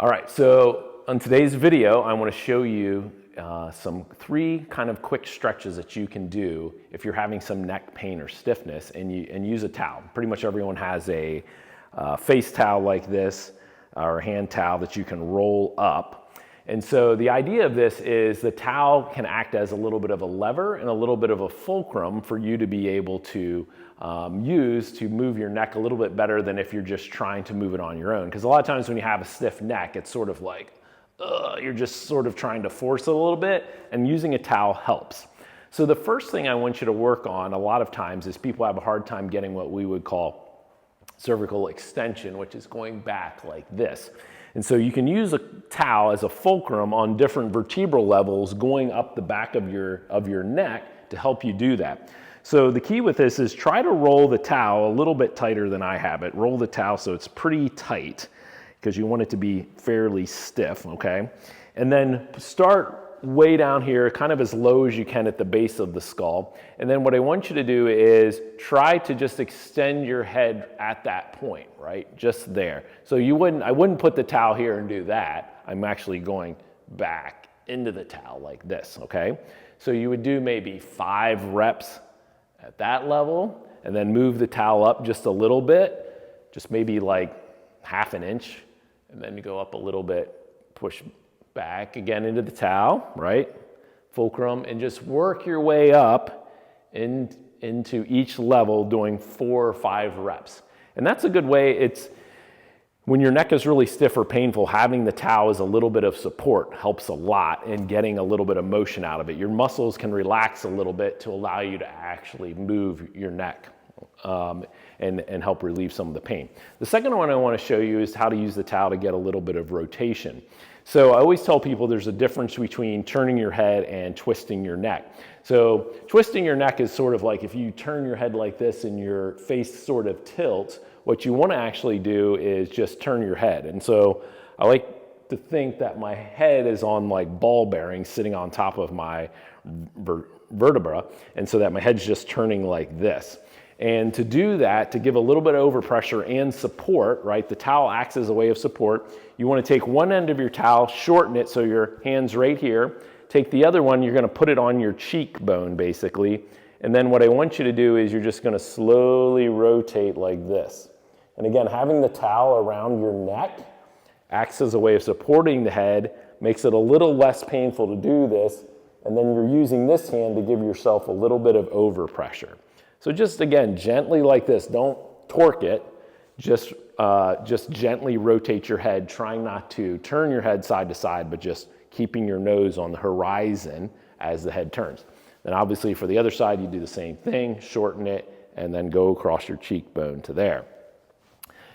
All right, so on today's video, I want to show you some three kind of quick stretches that you can do if you're having some neck pain or stiffness and use a towel. Pretty much everyone has a face towel like this or a hand towel that you can roll up. And so the idea of this is the towel can act as a little bit of a lever and a little bit of a fulcrum for you to be able to use to move your neck a little bit better than if you're just trying to move it on your own. Because a lot of times when you have a stiff neck, it's sort of like, you're just sort of trying to force it a little bit, and using a towel helps. So the first thing I want you to work on a lot of times is people have a hard time getting what we would call cervical extension, which is going back like this. And so you can use a towel as a fulcrum on different vertebral levels going up the back of your neck to help you do that. So the key with this is try to roll the towel a little bit tighter than I have it. Roll the towel so it's pretty tight because you want it to be fairly stiff, okay? And then start way down here, kind of as low as you can at the base of the skull. And then what I want you to do is try to just extend your head at that point, right? Just there. So I wouldn't put the towel here and do that. I'm actually going back into the towel like this, okay? So you would do maybe 5 reps at that level, and then move the towel up just a little bit, just maybe like 1/2 inch, and then you go up a little bit, push back again into the towel, right? Fulcrum, and just work your way up into each level doing 4 or 5 reps. And that's a good way. When your neck is really stiff or painful, having the towel as a little bit of support helps a lot in getting a little bit of motion out of it. Your muscles can relax a little bit to allow you to actually move your neck and help relieve some of the pain. The second one I want to show you is how to use the towel to get a little bit of rotation. So I always tell people there's a difference between turning your head and twisting your neck. So twisting your neck is sort of like if you turn your head like this and your face sort of tilts. What you want to actually do is just turn your head. And so I like to think that my head is on like ball bearings sitting on top of my vertebra, and so that my head's just turning like this. And to do that, to give a little bit of overpressure and support, right? The towel acts as a way of support. You want to take one end of your towel, shorten it so your hand's right here. Take the other one, you're going to put it on your cheekbone basically. And then what I want you to do is you're just going to slowly rotate like this. And again, having the towel around your neck acts as a way of supporting the head, makes it a little less painful to do this, and then you're using this hand to give yourself a little bit of overpressure. So just again, gently like this, don't torque it, just gently rotate your head, trying not to turn your head side to side, but just keeping your nose on the horizon as the head turns. Then obviously for the other side, you do the same thing, shorten it, and then go across your cheekbone to there.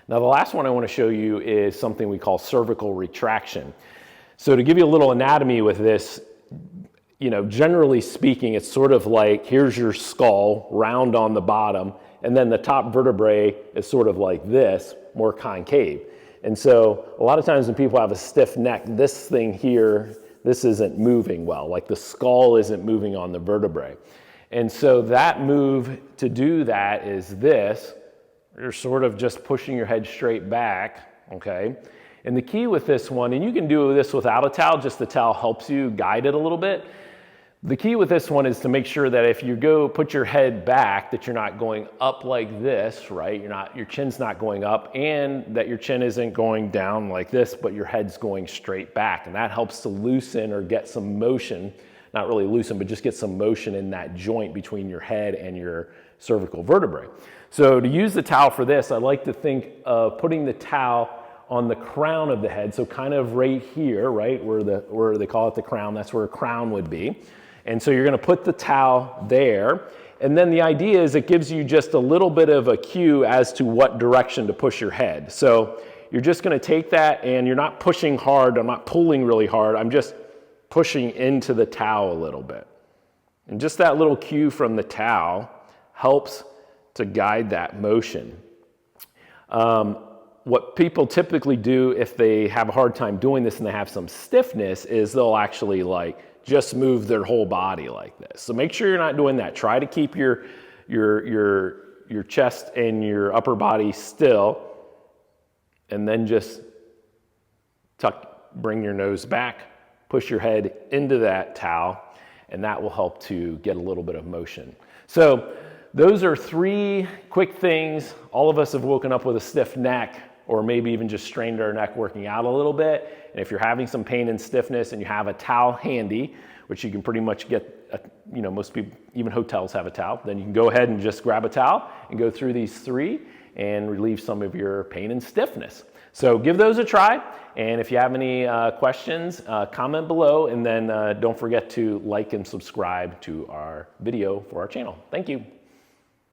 Now the last one I want to show you is something we call cervical retraction. So to give you a little anatomy with this, generally speaking, it's sort of like here's your skull, round on the bottom, and then the top vertebrae is sort of like this, more concave. And so a lot of times when people have a stiff neck, this thing here, this isn't moving well, like the skull isn't moving on the vertebrae. And so that move to do that is this. You're sort of just pushing your head straight back, okay? And the key with this one, and you can do this without a towel, just the towel helps you guide it a little bit. The key with this one is to make sure that if you go put your head back, that you're not going up like this, right? Your chin's not going up, and that your chin isn't going down like this, but your head's going straight back. And that helps to loosen or get some motion, not really loosen, but just get some motion in that joint between your head and your cervical vertebrae. So to use the towel for this, I like to think of putting the towel on the crown of the head. So kind of right here, right, where they call it the crown, that's where a crown would be. And so you're going to put the towel there. And then the idea is it gives you just a little bit of a cue as to what direction to push your head. So you're just going to take that, and you're not pushing hard. I'm not pulling really hard. I'm just pushing into the towel a little bit. And just that little cue from the towel helps to guide that motion. What people typically do if they have a hard time doing this and they have some stiffness is they'll actually just move their whole body like this. So make sure you're not doing that. Try to keep your chest and your upper body still, and then just bring your nose back, push your head into that towel, and that will help to get a little bit of motion. So those are 3 quick things. All of us have woken up with a stiff neck, or maybe even just strained our neck working out a little bit. And if you're having some pain and stiffness and you have a towel handy, which you can pretty much get, most people, even hotels have a towel, then you can go ahead and just grab a towel and go through these 3 and relieve some of your pain and stiffness. So give those a try. And if you have any questions, comment below, and then don't forget to like and subscribe to our video for our channel. Thank you.